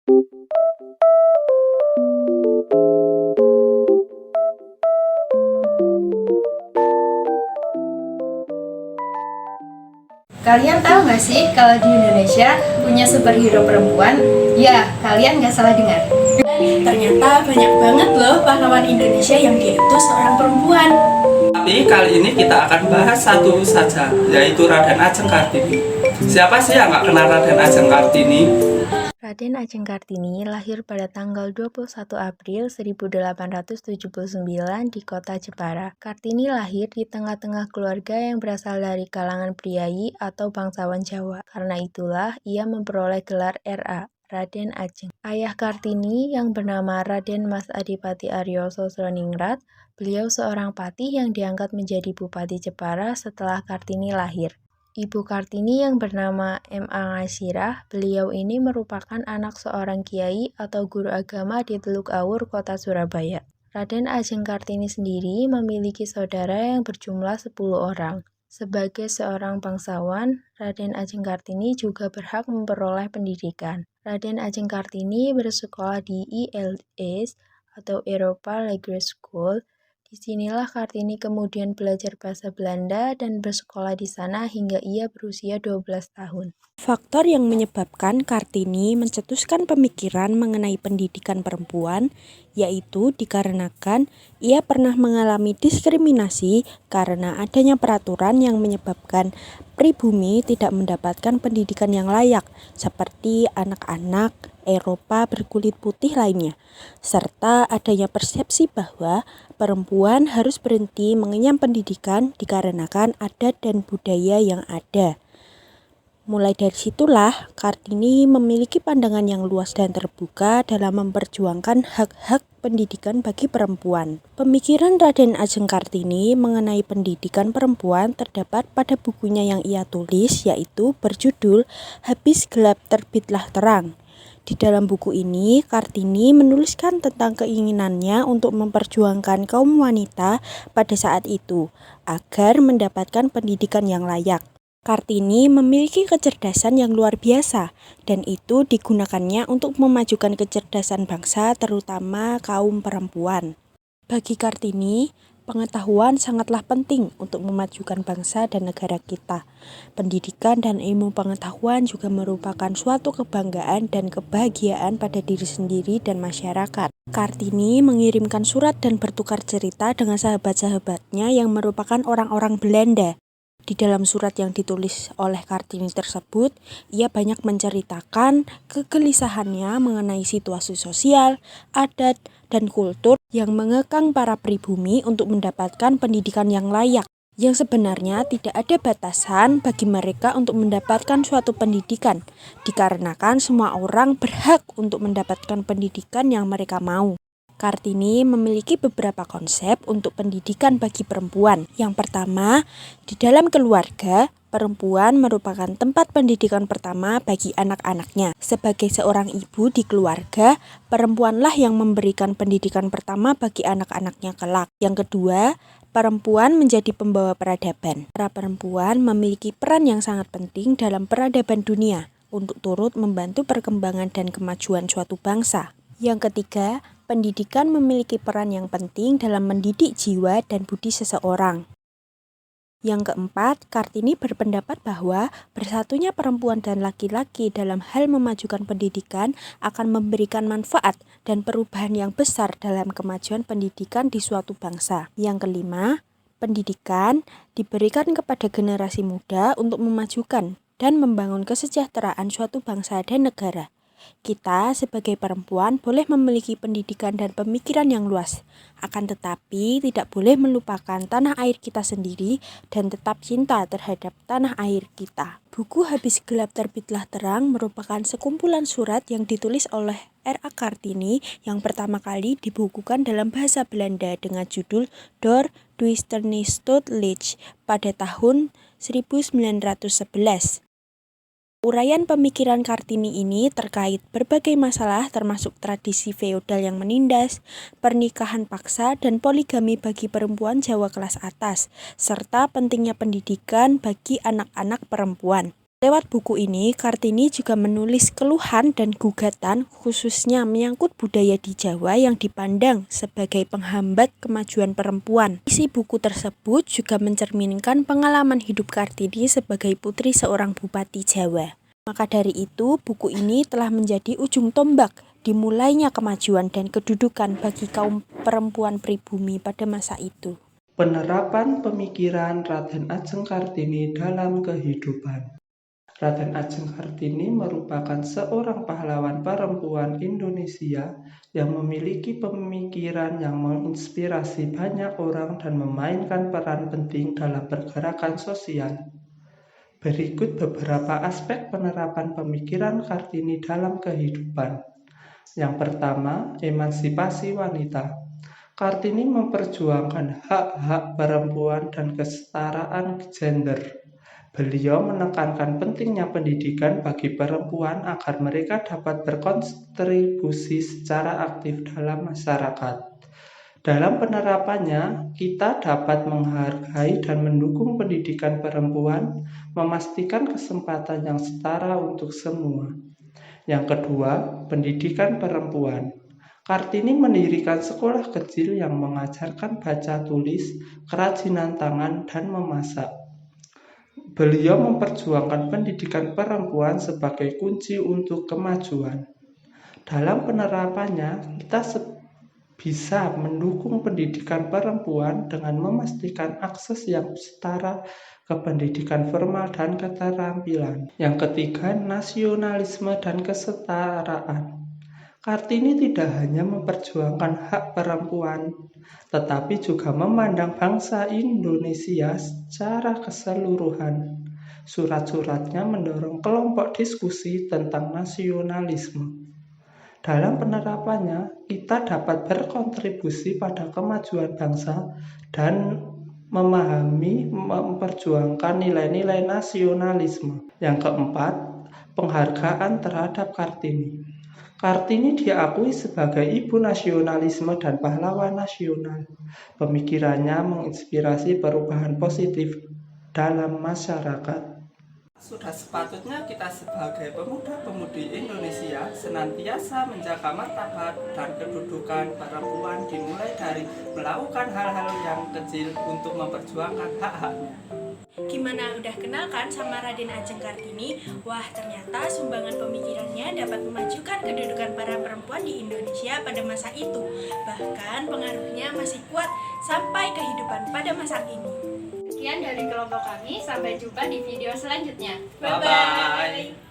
Kalian tahu nggak sih kalau di Indonesia punya superhero perempuan? Ya, kalian nggak salah dengar. Ternyata banyak banget loh pahlawan Indonesia yang dia itu seorang perempuan. Tapi kali ini kita akan bahas satu saja, yaitu Raden Ajeng Kartini. Siapa sih yang nggak kenal Raden Ajeng Kartini? Raden Ajeng Kartini lahir pada tanggal 21 April 1879 di kota Jepara. Kartini lahir di tengah-tengah keluarga yang berasal dari kalangan priai atau bangsawan Jawa. Karena itulah ia memperoleh gelar RA, Raden Ajeng. Ayah Kartini yang bernama Raden Mas Adipati Aryo Sosroningrat, beliau seorang patih yang diangkat menjadi Bupati Jepara setelah Kartini lahir. Ibu Kartini yang bernama M.A. Ngasirah, beliau ini merupakan anak seorang kiai atau guru agama di Teluk Awur, kota Surabaya. Raden Ajeng Kartini sendiri memiliki saudara yang berjumlah 10 orang. Sebagai seorang bangsawan, Raden Ajeng Kartini juga berhak memperoleh pendidikan. Raden Ajeng Kartini bersekolah di ILS atau Europa Language School. Disinilah Kartini kemudian belajar bahasa Belanda dan bersekolah di sana hingga ia berusia 12 tahun. Faktor yang menyebabkan Kartini mencetuskan pemikiran mengenai pendidikan perempuan yaitu dikarenakan ia pernah mengalami diskriminasi karena adanya peraturan yang menyebabkan pribumi tidak mendapatkan pendidikan yang layak seperti anak-anak Eropa berkulit putih lainnya, serta adanya persepsi bahwa perempuan harus berhenti mengenyam pendidikan dikarenakan adat dan budaya yang ada. Mulai dari situlah, Kartini memiliki pandangan yang luas dan terbuka dalam memperjuangkan hak-hak pendidikan bagi perempuan. Pemikiran Raden Ajeng Kartini mengenai pendidikan perempuan terdapat pada bukunya yang ia tulis, yaitu berjudul Habis Gelap Terbitlah Terang. Di dalam buku ini, Kartini menuliskan tentang keinginannya untuk memperjuangkan kaum wanita pada saat itu, agar mendapatkan pendidikan yang layak. Kartini memiliki kecerdasan yang luar biasa, dan itu digunakannya untuk memajukan kecerdasan bangsa, terutama kaum perempuan. Bagi Kartini, pengetahuan sangatlah penting untuk memajukan bangsa dan negara kita. Pendidikan dan ilmu pengetahuan juga merupakan suatu kebanggaan dan kebahagiaan pada diri sendiri dan masyarakat. Kartini mengirimkan surat dan bertukar cerita dengan sahabat-sahabatnya yang merupakan orang-orang Belanda. Di dalam surat yang ditulis oleh Kartini tersebut, ia banyak menceritakan kegelisahannya mengenai situasi sosial, adat, dan kultur yang mengekang para pribumi untuk mendapatkan pendidikan yang layak, yang sebenarnya tidak ada batasan bagi mereka untuk mendapatkan suatu pendidikan, dikarenakan semua orang berhak untuk mendapatkan pendidikan yang mereka mau. Kartini memiliki beberapa konsep untuk pendidikan bagi perempuan. Yang pertama, di dalam keluarga, perempuan merupakan tempat pendidikan pertama bagi anak-anaknya. Sebagai seorang ibu di keluarga, perempuanlah yang memberikan pendidikan pertama bagi anak-anaknya kelak. Yang kedua, perempuan menjadi pembawa peradaban. Para perempuan memiliki peran yang sangat penting dalam peradaban dunia untuk turut membantu perkembangan dan kemajuan suatu bangsa. Yang ketiga, pendidikan memiliki peran yang penting dalam mendidik jiwa dan budi seseorang. Yang keempat, Kartini berpendapat bahwa bersatunya perempuan dan laki-laki dalam hal memajukan pendidikan akan memberikan manfaat dan perubahan yang besar dalam kemajuan pendidikan di suatu bangsa. Yang kelima, pendidikan diberikan kepada generasi muda untuk memajukan dan membangun kesejahteraan suatu bangsa dan negara. Kita sebagai perempuan boleh memiliki pendidikan dan pemikiran yang luas, akan tetapi tidak boleh melupakan tanah air kita sendiri dan tetap cinta terhadap tanah air kita. Buku Habis Gelap Terbitlah Terang merupakan sekumpulan surat yang ditulis oleh R.A. Kartini yang pertama kali dibukukan dalam bahasa Belanda dengan judul Door Duisternis Licht pada tahun 1911. Uraian pemikiran Kartini ini terkait berbagai masalah termasuk tradisi feodal yang menindas, pernikahan paksa, dan poligami bagi perempuan Jawa kelas atas, serta pentingnya pendidikan bagi anak-anak perempuan. Lewat buku ini, Kartini juga menulis keluhan dan gugatan khususnya menyangkut budaya di Jawa yang dipandang sebagai penghambat kemajuan perempuan. Isi buku tersebut juga mencerminkan pengalaman hidup Kartini sebagai putri seorang bupati Jawa. Maka dari itu, buku ini telah menjadi ujung tombak dimulainya kemajuan dan kedudukan bagi kaum perempuan pribumi pada masa itu. Penerapan pemikiran Raden Ajeng Kartini dalam kehidupan. Raden Ajeng Kartini merupakan seorang pahlawan perempuan Indonesia yang memiliki pemikiran yang menginspirasi banyak orang dan memainkan peran penting dalam pergerakan sosial. Berikut beberapa aspek penerapan pemikiran Kartini dalam kehidupan. Yang pertama, emansipasi wanita. Kartini memperjuangkan hak-hak perempuan dan kesetaraan gender. Beliau menekankan pentingnya pendidikan bagi perempuan agar mereka dapat berkontribusi secara aktif dalam masyarakat. Dalam penerapannya, kita dapat menghargai dan mendukung pendidikan perempuan, memastikan kesempatan yang setara untuk semua. Yang kedua, pendidikan perempuan. Kartini mendirikan sekolah kecil yang mengajarkan baca tulis, kerajinan tangan, dan memasak. Beliau memperjuangkan pendidikan perempuan sebagai kunci untuk kemajuan. Dalam penerapannya, kita bisa mendukung pendidikan perempuan dengan memastikan akses yang setara ke pendidikan formal dan keterampilan. Yang ketiga, nasionalisme dan kesetaraan. Kartini tidak hanya memperjuangkan hak perempuan, tetapi juga memandang bangsa Indonesia secara keseluruhan. Surat-suratnya mendorong kelompok diskusi tentang nasionalisme. Dalam penerapannya, kita dapat berkontribusi pada kemajuan bangsa dan memperjuangkan nilai-nilai nasionalisme. Yang keempat, penghargaan terhadap Kartini. Kartini diakui sebagai ibu nasionalisme dan pahlawan nasional. Pemikirannya menginspirasi perubahan positif dalam masyarakat. Sudah sepatutnya kita sebagai pemuda-pemudi Indonesia senantiasa menjaga martabat dan kedudukan perempuan, dimulai dari melakukan hal-hal yang kecil untuk memperjuangkan hak-haknya. Gimana, udah kenal kan sama Raden Ajeng Kartini? Wah, ternyata sumbangan pemikirannya dapat memajukan kedudukan para perempuan di Indonesia pada masa itu. Bahkan pengaruhnya masih kuat sampai kehidupan pada masa ini. Sekian dari kelompok kami, sampai jumpa di video selanjutnya. Bye-bye.